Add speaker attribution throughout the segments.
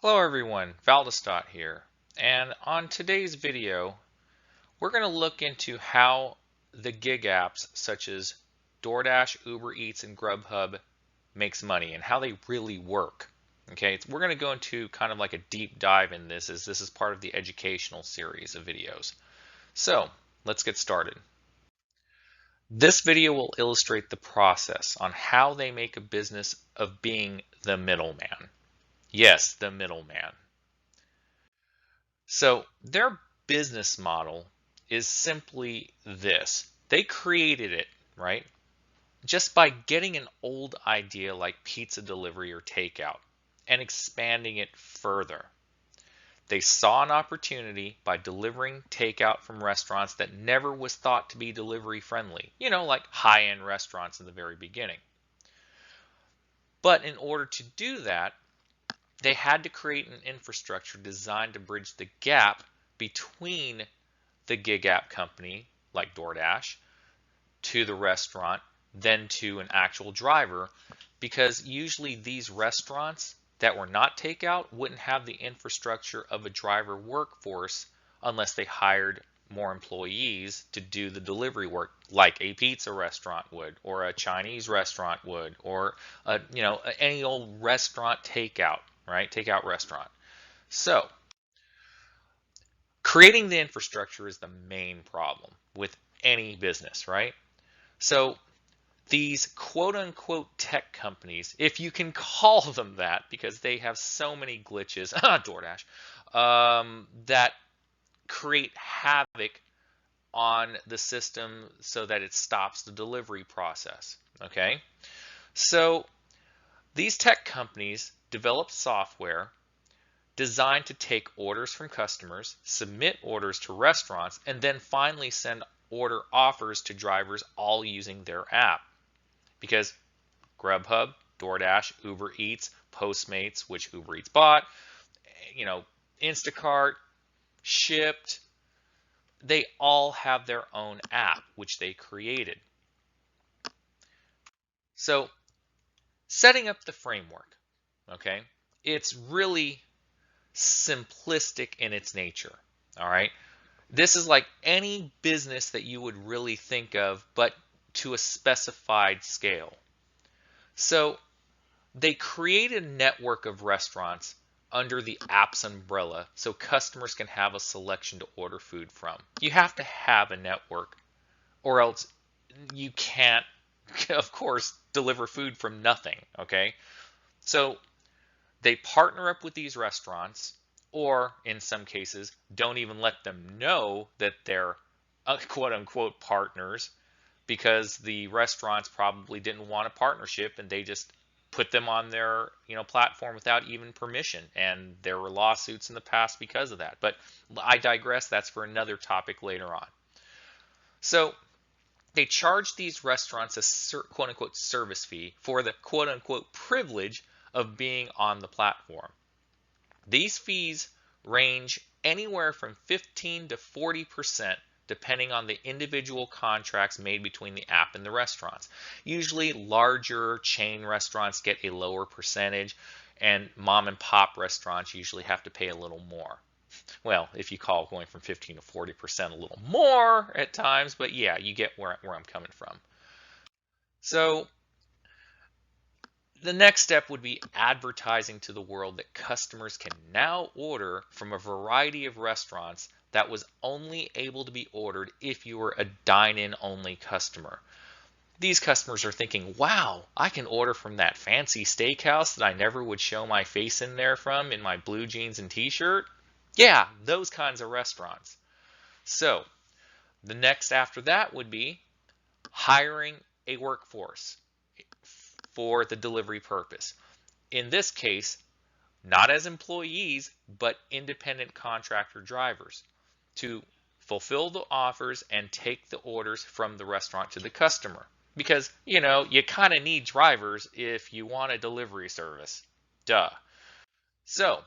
Speaker 1: Hello everyone, Valdestot here, and on today's video we're going to look into how the gig apps such as DoorDash, Uber Eats, and Grubhub makes money and how they really work. Okay, we're going to go into kind of like a deep dive in this as this is part of the educational series of videos. So let's get started. This video will illustrate the process on how they make a business of being the middleman. Yes, the middleman. So their business model is simply this. They created it, right? Just by getting an old idea like pizza delivery or takeout and expanding it further. They saw an opportunity by delivering takeout from restaurants that never was thought to be delivery friendly, like high-end restaurants in the very beginning. But in order to do that, they had to create an infrastructure designed to bridge the gap between the gig app company like DoorDash to the restaurant, then to an actual driver, because usually these restaurants that were not takeout wouldn't have the infrastructure of a driver workforce unless they hired more employees to do the delivery work like a pizza restaurant would, or a Chinese restaurant would, or any old restaurant takeout, right? Takeout restaurant. So creating the infrastructure is the main problem with any business, right? So these quote unquote tech companies, if you can call them that, because they have so many glitches, DoorDash, that create havoc on the system so that it stops the delivery process. Okay, so these tech companies develop software designed to take orders from customers, submit orders to restaurants, and then finally send order offers to drivers all using their app. Because Grubhub, DoorDash, Uber Eats, Postmates, which Uber Eats bought, Instacart, Shipt, they all have their own app, which they created. So setting up the framework, okay, it's really simplistic in its nature, all right? This is like any business that you would really think of, but to a specified scale. So they created a network of restaurants under the app's umbrella so customers can have a selection to order food from. You have to have a network or else you can't, of course, deliver food from nothing, okay? So they partner up with these restaurants, or in some cases, don't even let them know that they're quote unquote partners, because the restaurants probably didn't want a partnership and they just put them on their platform without even permission, and there were lawsuits in the past because of that. But I digress. That's for another topic later on. So they charge these restaurants a quote unquote service fee for the quote unquote privilege of being on the platform. These fees range anywhere from 15 to 40% depending on the individual contracts made between the app and the restaurants. Usually larger chain restaurants get a lower percentage, and mom and pop restaurants usually have to pay a little more. Well, if you call going from 15 to 40% a little more at times, but yeah, you get where I'm coming from. So the next step would be advertising to the world that customers can now order from a variety of restaurants that was only able to be ordered if you were a dine-in only customer. These customers are thinking, wow, I can order from that fancy steakhouse that I never would show my face in there from in my blue jeans and t-shirt. Yeah, those kinds of restaurants. So the next after that would be hiring a workforce for the delivery purpose. In this case, not as employees, but independent contractor drivers to fulfill the offers and take the orders from the restaurant to the customer. Because, you kind of need drivers if you want a delivery service. Duh. So,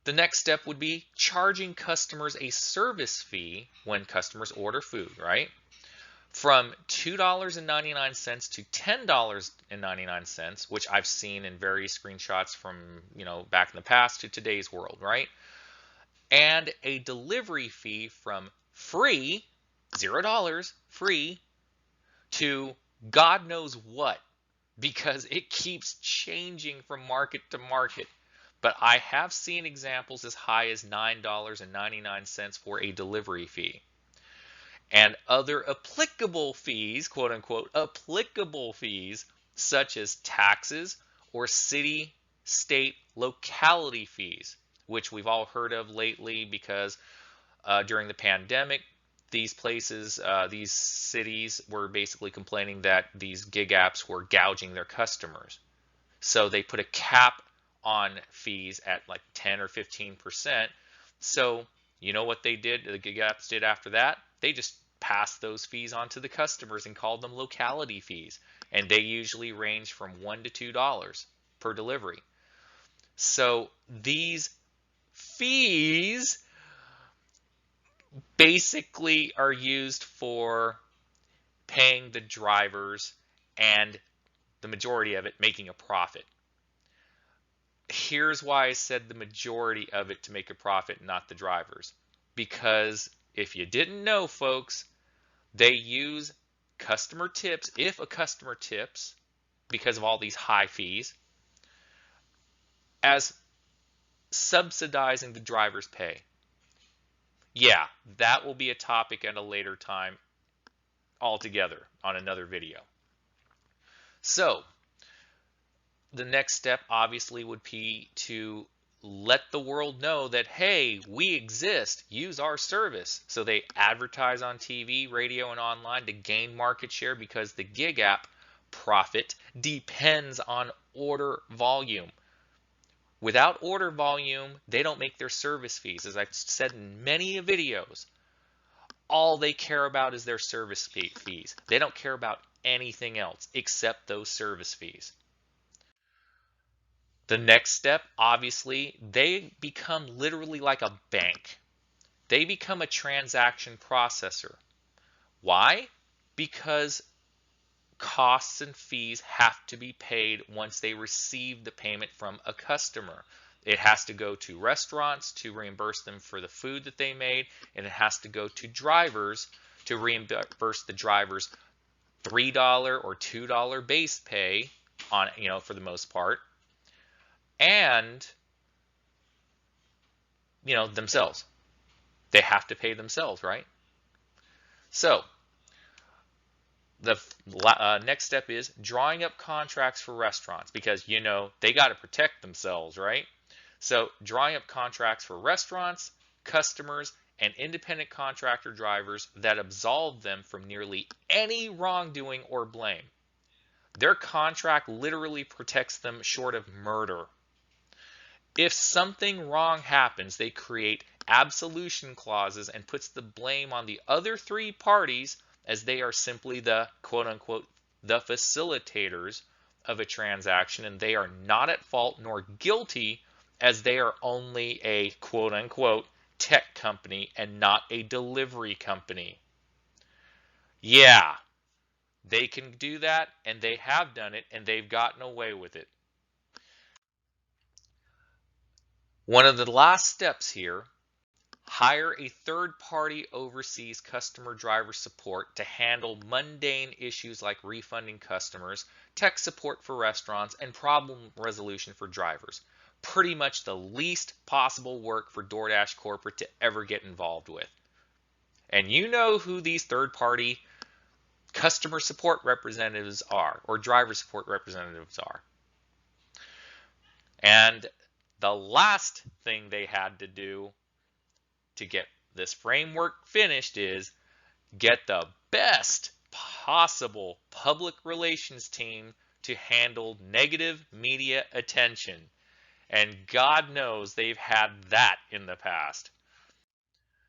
Speaker 1: the next step would be charging customers a service fee when customers order food, right? from $2.99 to $10.99, which I've seen in various screenshots from, back in the past to today's world, right? And a delivery fee from free, $0, free, to God knows what, because it keeps changing from market to market. But I have seen examples as high as $9.99 for a delivery fee. And other applicable fees, quote unquote, applicable fees, such as taxes or city, state, locality fees, which we've all heard of lately because during the pandemic, these places, these cities were basically complaining that these gig apps were gouging their customers. So they put a cap on fees at like 10 or 15%. So you know what they did, the gig apps did after that? They just passed those fees on to the customers and called them locality fees. And they usually range from $1 to $2 per delivery. So these fees basically are used for paying the drivers and the majority of it making a profit. Here's why I said the majority of it to make a profit, not the drivers. Because if you didn't know, folks, they use customer tips. If a customer tips, because of all these high fees, as subsidizing the driver's pay. Yeah, that will be a topic at a later time altogether on another video. So the next step obviously would be to let the world know that, hey, we exist, use our service. So they advertise on TV, radio, and online to gain market share, because the gig app profit depends on order volume. Without order volume, they don't make their service fees. As I've said in many videos, all they care about is their service fees. They don't care about anything else except those service fees. The next step, obviously, they become literally like a bank. They become a transaction processor. Why? Because costs and fees have to be paid once they receive the payment from a customer. It has to go to restaurants to reimburse them for the food that they made, and it has to go to drivers to reimburse the drivers $3 or $2 base pay on, for the most part, and themselves. They have to pay themselves, right? So the next step is drawing up contracts for restaurants, because they got to protect themselves, right? So drawing up contracts for restaurants, customers, and independent contractor drivers that absolve them from nearly any wrongdoing or blame. Their contract literally protects them short of murder. If something wrong happens, they create absolution clauses and puts the blame on the other three parties, as they are simply the quote-unquote the facilitators of a transaction, and they are not at fault nor guilty, as they are only a quote-unquote tech company and not a delivery company. Yeah, they can do that, and they have done it, and they've gotten away with it. One of the last steps here, hire a third-party overseas customer driver support to handle mundane issues like refunding customers, tech support for restaurants, and problem resolution for drivers. Pretty much the least possible work for DoorDash corporate to ever get involved with. And you know who these third-party customer support representatives are, or driver support representatives are. And the last thing they had to do to get this framework finished is get the best possible public relations team to handle negative media attention. And God knows they've had that in the past.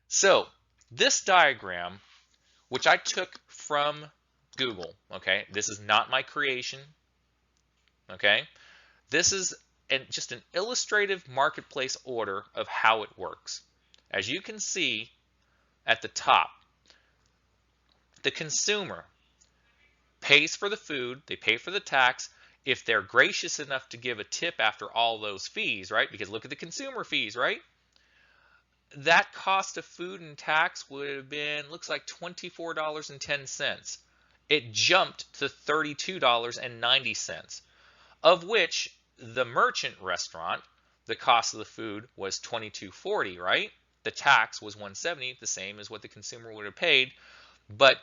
Speaker 1: So this diagram, which I took from Google, okay, this is not my creation, okay, this is just an illustrative marketplace order of how it works. As you can see at the top, the consumer pays for the food, they pay for the tax. If they're gracious enough to give a tip after all those fees, right? Because look at the consumer fees, right? That cost of food and tax would have been, looks like $24.10. It jumped to $32.90, of which the merchant restaurant, the cost of the food was $22.40, right? The tax was $170, the same as what the consumer would have paid, but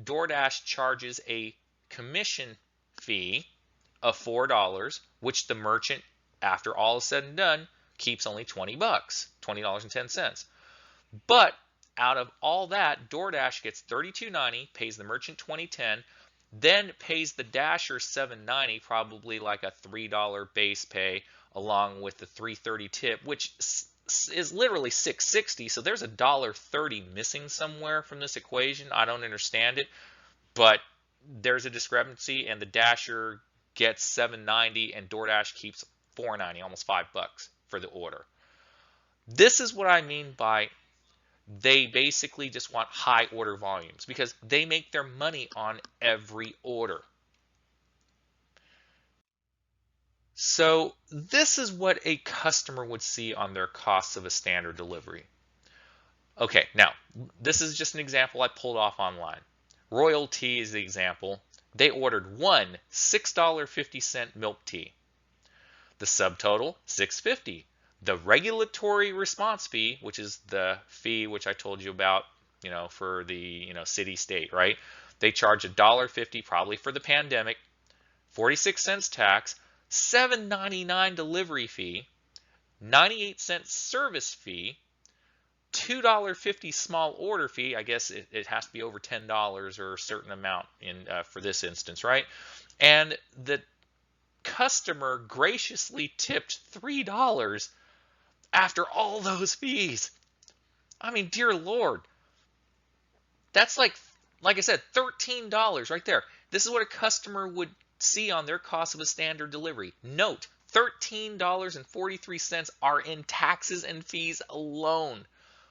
Speaker 1: DoorDash charges a commission fee of $4, which the merchant, after all is said and done, keeps only 20 bucks, $20.10. But out of all that, DoorDash gets $32.90, pays the merchant $20.10, then pays the Dasher $7.90, probably like a $3 base pay, along with the $3.30 tip, which is literally $6.60. So there's a $1.30 missing somewhere from this equation. I don't understand it, but there's a discrepancy, and the Dasher gets $7.90 and DoorDash keeps $4.90, almost $5 for the order. This is what I mean by they basically just want high order volumes, because they make their money on every order. So this is what a customer would see on their costs of a standard delivery. Okay, now this is just an example I pulled off online. Royal Tea is the example. They ordered one $6.50 milk tea. The subtotal, $6.50. The regulatory response fee, which is the fee which I told you about, for the, city state, right? They charge $1.50 probably for the pandemic, 46 cents tax, $7.99 delivery fee, 98-cent service fee, $2.50 small order fee. I guess it has to be over $10 or a certain amount for this instance, right? And the customer graciously tipped $3 after all those fees. I mean, dear Lord, that's like I said, $13 right there. This is what a customer would see on their cost of a standard delivery. Note, $13.43 are in taxes and fees alone.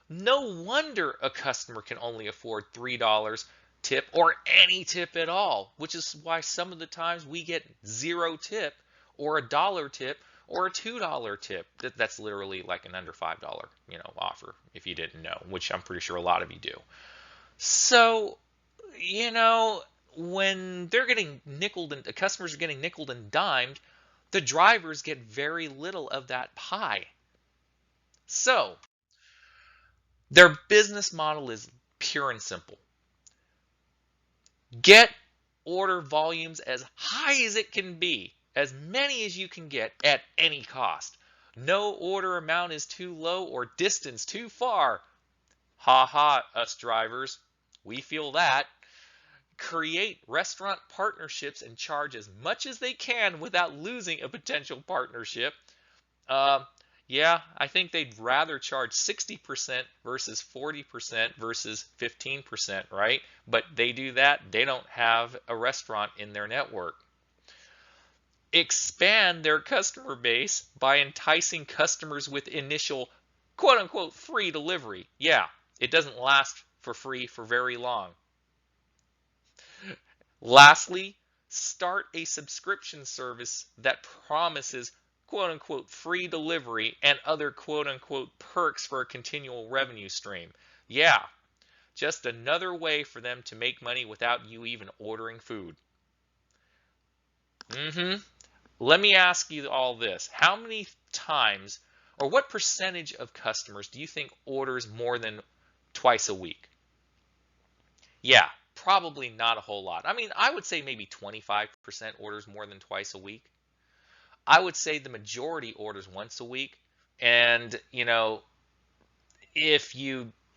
Speaker 1: No wonder a customer can only afford $3 tip or any tip at all, which is why some of the times we get 0 tip or a $1 tip or a $2 tip. That's literally like an under $5, offer, if you didn't know, which I'm pretty sure a lot of you do. So, when they're getting nickeled and the customers are getting nickeled and dimed, the drivers get very little of that pie. So, their business model is pure and simple. Get order volumes as high as it can be, as many as you can get at any cost. No order amount is too low or distance too far. Ha ha, us drivers. We feel that. Create restaurant partnerships and charge as much as they can without losing a potential partnership. Yeah, I think they'd rather charge 60% versus 40% versus 15%, right? But they do that. They don't have a restaurant in their network. Expand their customer base by enticing customers with initial quote-unquote free delivery. Yeah, it doesn't last for free for very long. Lastly, start a subscription service that promises quote-unquote free delivery and other quote-unquote perks for a continual revenue stream. Yeah, just another way for them to make money without you even ordering food. Let me ask you all this. How many times, or what percentage of customers do you think orders more than twice a week? Yeah, probably not a whole lot. I mean, I would say maybe 25% orders more than twice a week. I would say the majority orders once a week. And,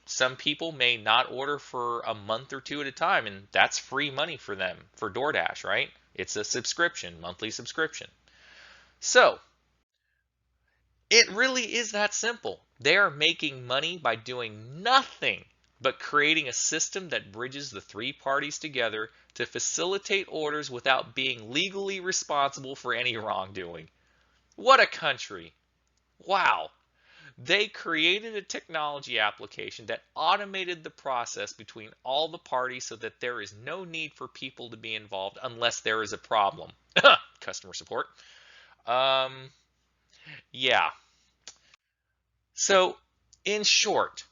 Speaker 1: some people may not order for a month or two at a time, and that's free money for them, for DoorDash, right? It's a subscription, monthly subscription. So, it really is that simple. They are making money by doing nothing but creating a system that bridges the three parties together to facilitate orders without being legally responsible for any wrongdoing. What a country. Wow. They created a technology application that automated the process between all the parties so that there is no need for people to be involved unless there is a problem. Customer support. Yeah. So, in short,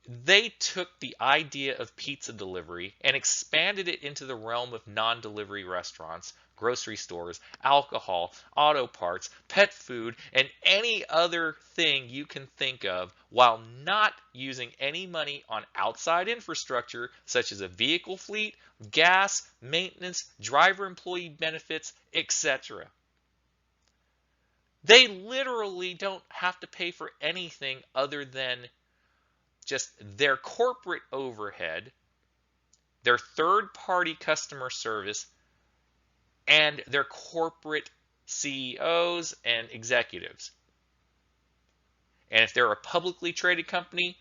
Speaker 1: they took the idea of pizza delivery and expanded it into the realm of non-delivery restaurants, grocery stores, alcohol, auto parts, pet food, and any other thing you can think of while not using any money on outside infrastructure such as a vehicle fleet, gas, maintenance, driver employee benefits, etc. They literally don't have to pay for anything other than just their corporate overhead, their third-party customer service, and their corporate CEOs and executives. And if they're a publicly traded company,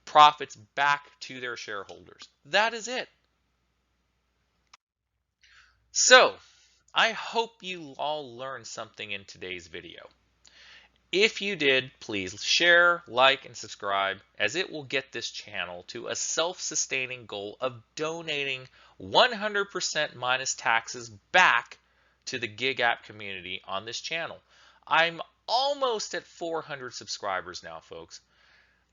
Speaker 1: profits back to their shareholders. That is it. So, I hope you all learned something in today's video. If you did, please share, like, and subscribe, as it will get this channel to a self-sustaining goal of donating 100% minus taxes back to the Gig App community on this channel. I'm almost at 400 subscribers now, folks.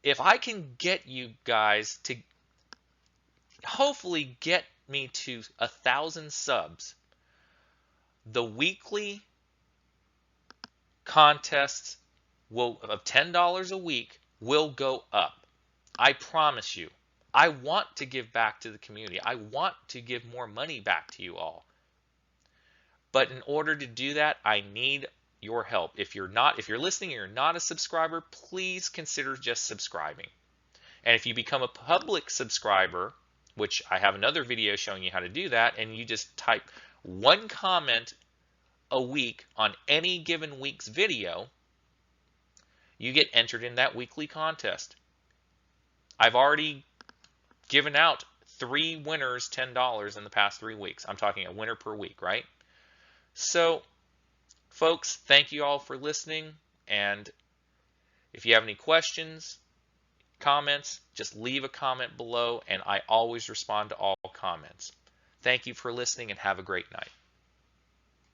Speaker 1: If I can get you guys to hopefully get me to 1,000 subs, the weekly contests of $10 a week will go up. I promise you. I want to give back to the community. I want to give more money back to you all. But in order to do that, I need your help. If you're listening and you're not a subscriber, please consider just subscribing. And if you become a public subscriber, which I have another video showing you how to do that, and you just type one comment a week on any given week's video, you get entered in that weekly contest. I've already given out 3 winners $10 in the past 3 weeks. I'm talking a winner per week, right? So, folks, thank you all for listening. And if you have any questions, comments, just leave a comment below, and I always respond to all comments. Thank you for listening, and have a great night.